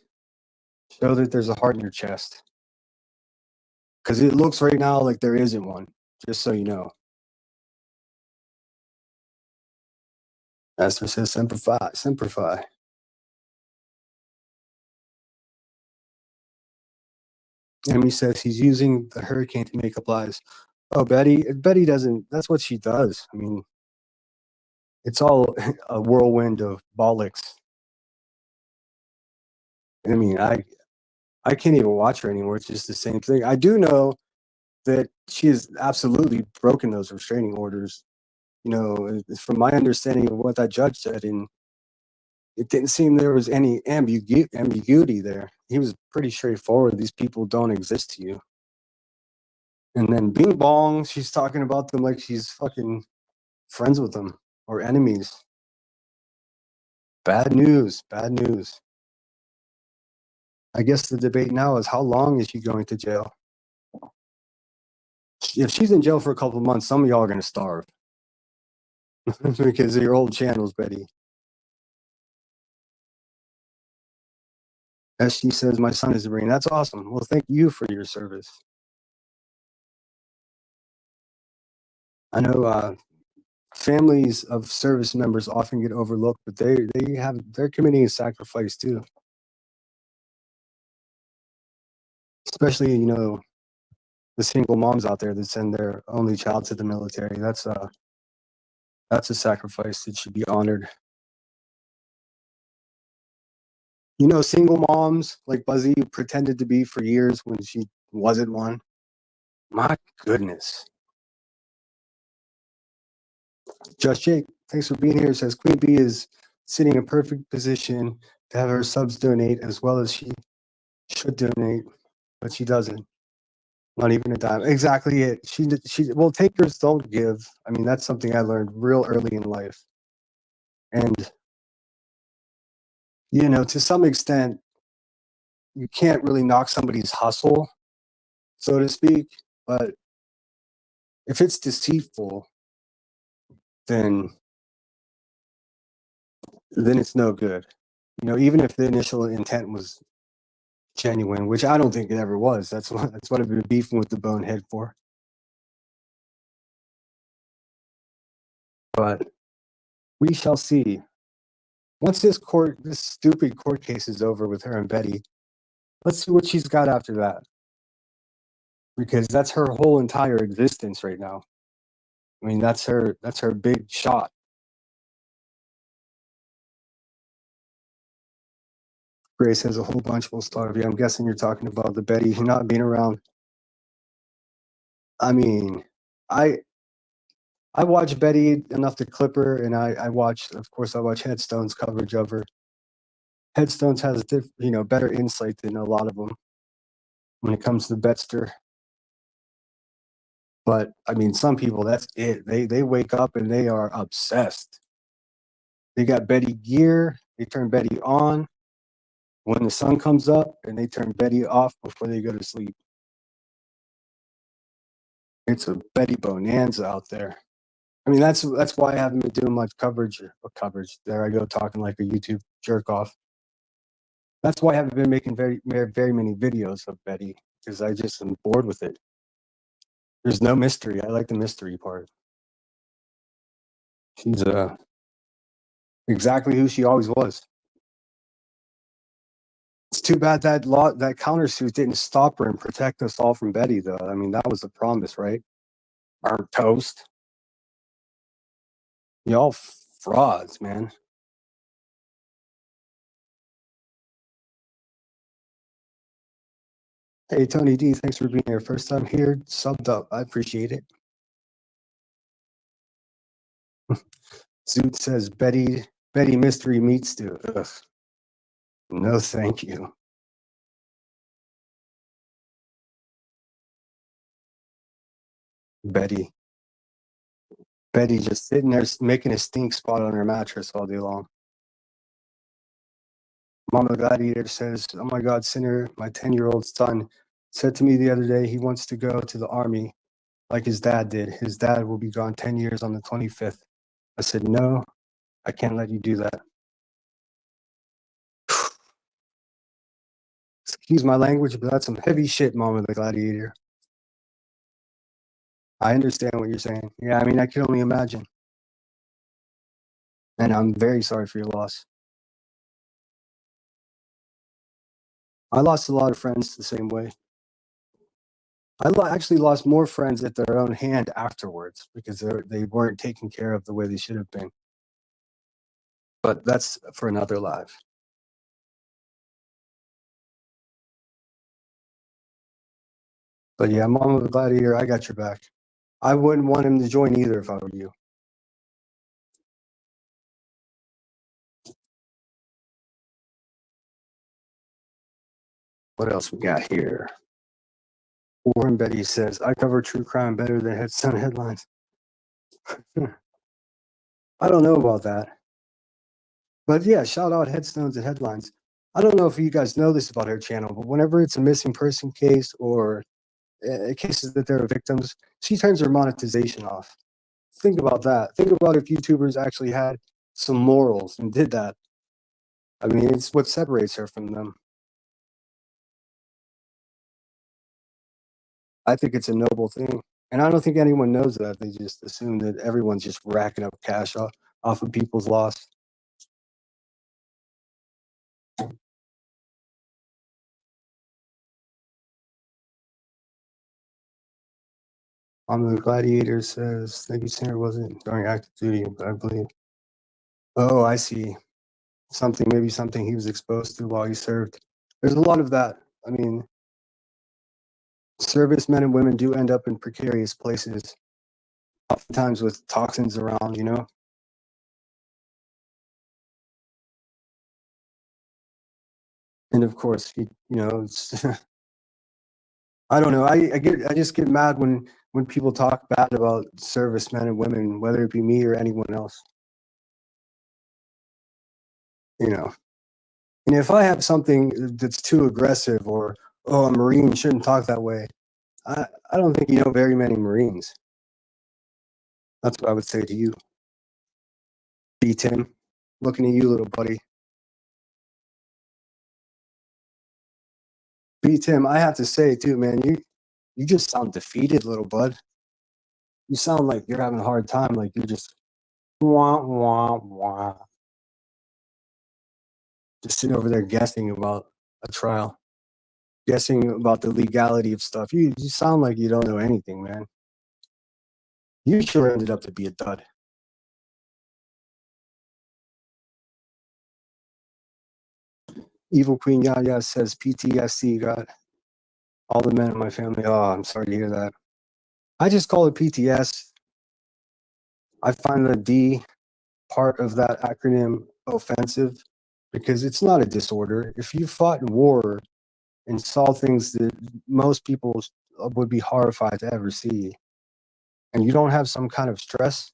Show that there's a heart in your chest. Because it looks right now like there isn't one, just so you know. Esther says, Semper Fi, Semper Fi. Amy says he's using the hurricane to make up lies. Oh, Betty doesn't, that's what she does. I mean, it's all a whirlwind of bollocks. I mean, I can't even watch her anymore. It's just the same thing. I do know that she has absolutely broken those restraining orders. You know, from my understanding of what that judge said, and it didn't seem there was any ambiguity there. He was pretty straightforward. These people don't exist to you. And then Bing Bong, she's talking about them like she's fucking friends with them or enemies. Bad news, bad news. I guess the debate now is how long is she going to jail? If she's in jail for a couple of months, some of y'all are going to starve. because of your old channels, Betty. As she says, my son is a Marine. That's awesome. Well, thank you for your service. I know families of service members often get overlooked, but they're committing a sacrifice too. Especially, the single moms out there that send their only child to the military. That's a sacrifice that should be honored. Single moms like Buzzy pretended to be for years when she wasn't one. My goodness. Just Jake, thanks for being here. Says Queen Bee is sitting in a perfect position to have her subs donate as well as she should donate, but she doesn't. Not even a dime. Exactly it. Well, takers don't give. I mean, that's something I learned real early in life. And, to some extent, you can't really knock somebody's hustle, so to speak. But if it's deceitful, then it's no good. Even if the initial intent was genuine, which I don't think it ever was. That's what I've been beefing with the bonehead for. But we shall see. Once this stupid court case is over with her and Betty, let's see what she's got after that. Because that's her whole entire existence right now. I mean, that's her big shot. Grace has a whole bunch. We'll start with you. I'm guessing you're talking about the Betty not being around. I mean, I watch Betty enough to clip her, and I watch Headstone's coverage of her. Headstones has better insight than a lot of them when it comes to Betster. But I mean, some people, that's it. They wake up and they are obsessed. They got Betty gear. They turn Betty on when the sun comes up, and they turn Betty off before they go to sleep. It's a Betty bonanza out there. I mean, that's why I haven't been doing much coverage. There I go, talking like a YouTube jerk off. That's why I haven't been making very many videos of Betty, because I just am bored with it. There's no mystery. I like the mystery part. She's exactly who she always was. It's too bad that countersuit didn't stop her and protect us all from Betty, though. I mean, that was the promise, right? Our toast. Y'all frauds, man. Hey, Tony D, thanks for being here. First time here, subbed up. I appreciate it. Zoot says Betty mystery meat stew. Ugh. No, thank you. Betty just sitting there making a stink spot on her mattress all day long. Mama Gladiator says, oh my God, Sinner, my 10-year-old son said to me the other day he wants to go to the army like his dad did. His dad will be gone 10 years on the 25th. I said, no, I can't let you do that. Excuse my language, but that's some heavy shit, Mama the Gladiator. I understand what you're saying. Yeah, I mean, I can only imagine. And I'm very sorry for your loss. I lost a lot of friends the same way. I actually lost more friends at their own hand afterwards because they weren't taken care of the way they should have been. But that's for another live. But yeah, Mom of the Gladiator, I got your back. I wouldn't want him to join either if I were you. What else we got here? Warren Betty says, I cover true crime better than Headstone headlines. I don't know about that. But yeah, shout out Headstones and Headlines. I don't know if you guys know this about her channel, but whenever it's a missing person case or cases that they're victims, she turns her monetization off. Think about that. Think about if YouTubers actually had some morals and did that. I mean, it's what separates her from them. I think it's a noble thing, and I don't think anyone knows that. They just assume that everyone's just racking up cash off of people's loss. On the Gladiator says, "Thank you, Senator wasn't during active duty, but I believe." Oh, I see. Something, maybe something he was exposed to while he served. There's a lot of that. I mean, servicemen and women do end up in precarious places, oftentimes with toxins around, you know? And of course, you know, it's, I don't know. I just get mad when people talk bad about servicemen and women, whether it be me or anyone else, you know. And if I have something that's too aggressive or, oh, a Marine shouldn't talk that way, I don't think you know very many Marines. That's what I would say to you. B Tim, looking at you, little buddy. B Tim, I have to say too, man, you just sound defeated, little bud. You sound like you're having a hard time, like you're just wah wah wah, just sitting over there guessing about a trial, guessing about the legality of stuff. You sound like you don't know anything, man. You sure ended up to be a dud. Evil Queen Yaya says PTSD got all the men in my family. Oh, I'm sorry to hear that. I just call it PTS. I find the D part of that acronym offensive because it's not a disorder. If you fought in war and saw things that most people would be horrified to ever see, and you don't have some kind of stress,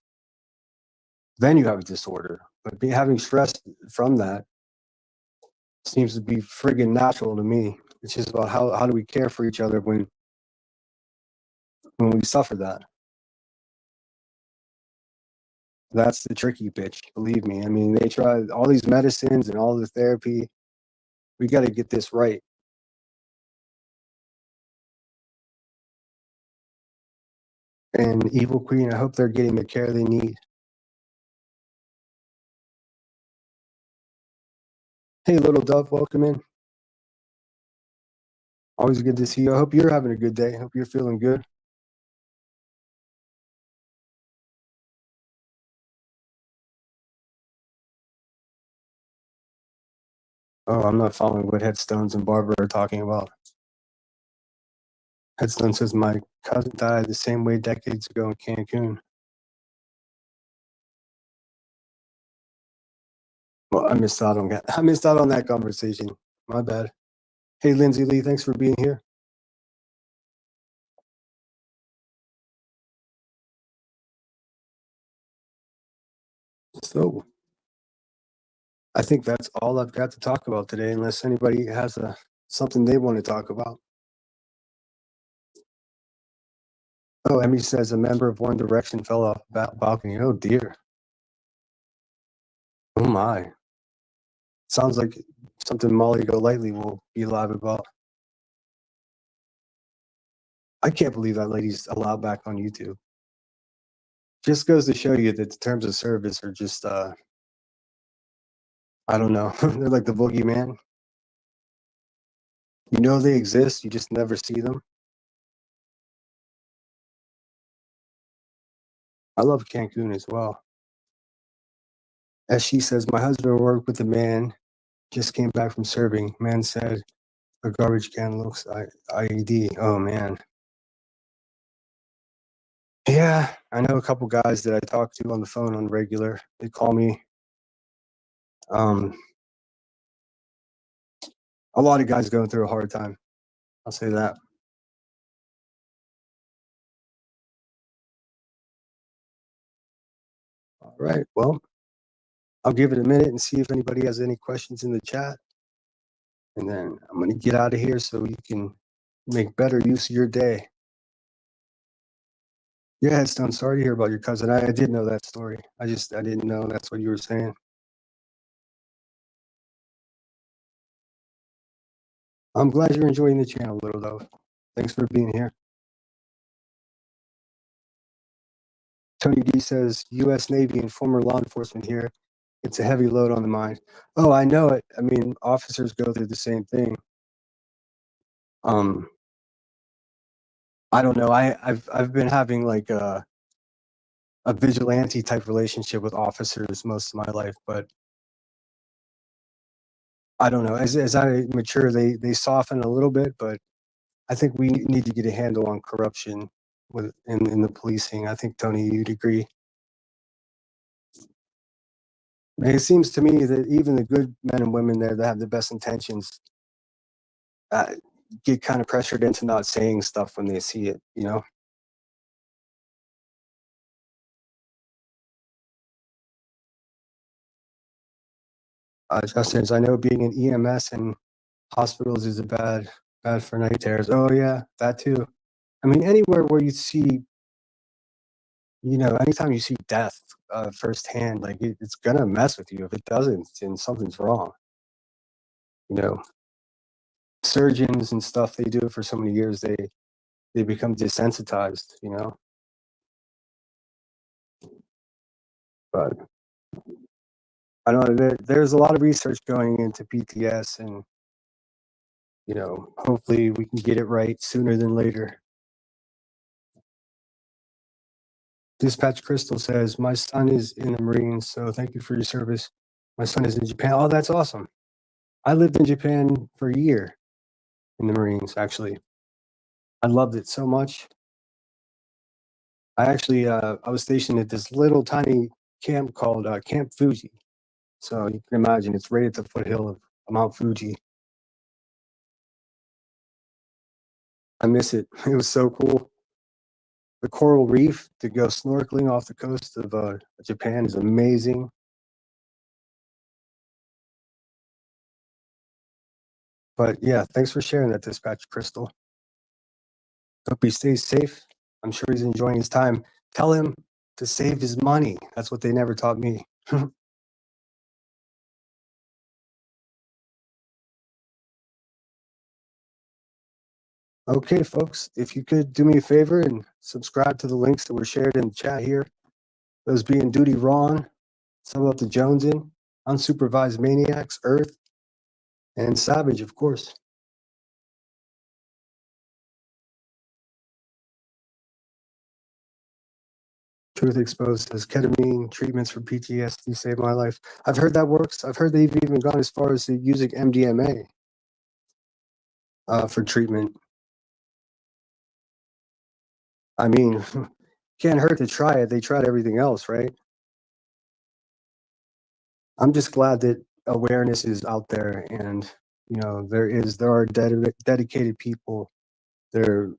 then you have a disorder. But having stress from that seems to be friggin' natural to me. It's just about how do we care for each other when we suffer that. That's the tricky pitch, believe me. I mean, they try all these medicines and all the therapy. We got to get this right. And Evil Queen, I hope they're getting the care they need. Hey, little dove, welcome in. Always good to see you. I hope you're having a good day. I hope you're feeling good. Oh, I'm not following what Headstones and Barbara are talking about. Headstone says my cousin died the same way decades ago in Cancun. Well, I missed out on that conversation. My bad. Hey, Lindsay Lee, thanks for being here. So, I think that's all I've got to talk about today, unless anybody has something they want to talk about. Oh, Emmy says a member of One Direction fell off balcony. Oh dear. Oh my. Sounds like something Molly Golightly will be live about. I can't believe that lady's allowed back on YouTube. Just goes to show you that the terms of service are just I don't know. They're like the boogeyman. You know they exist, you just never see them. I love Cancun as well. As she says, my husband worked with a man, just came back from serving. Man said a garbage can looks like IED. Oh man. Yeah, I know a couple guys that I talk to on the phone on regular. They call me. Um, a lot of guys going through a hard time. I'll say that. All right. Well, I'll give it a minute and see if anybody has any questions in the chat. And then I'm going to get out of here so you can make better use of your day. Yeah, it's I'm sorry to hear about your cousin. I did know that story. I didn't know that's what you were saying. I'm glad you're enjoying the channel a little though. Thanks for being here. Tony D says US Navy and former law enforcement here. It's a heavy load on the mind. Oh, I know it. I mean, officers go through the same thing. Um, I don't know. I've been having like a vigilante type relationship with officers most of my life, but I don't know. As I mature, they soften a little bit, but I think we need to get a handle on corruption with in the policing. I think Tony, you'd agree. It seems to me that even the good men and women there that have the best intentions uh, get kind of pressured into not saying stuff when they see it. You know, Justin, I know being in EMS and hospitals is a bad for night terrors. Oh yeah, that too. I mean, anywhere where you see, you know, anytime you see death firsthand, like it's gonna mess with you. If it doesn't, then something's wrong. You know, surgeons and stuff, they do it for so many years, they become desensitized. You know, but I don't know. There's a lot of research going into PTS, and you know, hopefully we can get it right sooner than later. Dispatch Crystal says, "My son is in the Marines, so thank you for your service. My son is in Japan." Oh, that's awesome. I lived in Japan for a year in the Marines, actually. I loved it so much. I was stationed at this little tiny camp called Camp Fuji. So you can imagine it's right at the foothill of Mount Fuji. I miss it. It was so cool. The coral reef to go snorkeling off the coast of Japan is amazing. But yeah, thanks for sharing that, Dispatch Crystal. Hope he stays safe. I'm sure he's enjoying his time. Tell him to save his money. That's what they never taught me. Okay, folks, if you could do me a favor and subscribe to the links that were shared in the chat here, those being Duty Ron, Sum Up the Jonesin, Unsupervised Maniacs, Earth, and Savage, of course. Truth Exposed says ketamine treatments for PTSD saved my life. I've heard that works. I've heard they've even gone as far as using MDMA for treatment. I mean, can't hurt to try it. They tried everything else, right? I'm just glad that awareness is out there, and you know there are dedicated people. They're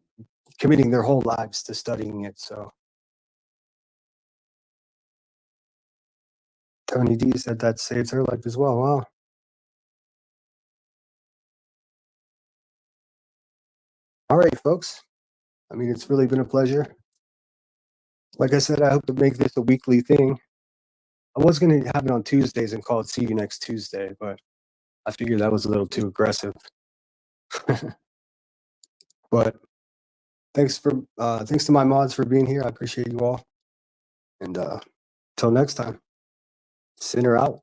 committing their whole lives to studying it. So Tony D said that saves her life as well. Wow. All right, folks. I mean, it's really been a pleasure. Like I said, I hope to make this a weekly thing. I was going to have it on Tuesdays and call it "See You Next Tuesday," but I figured that was a little too aggressive. But thanks to my mods for being here. I appreciate you all. And till next time, Sinner out.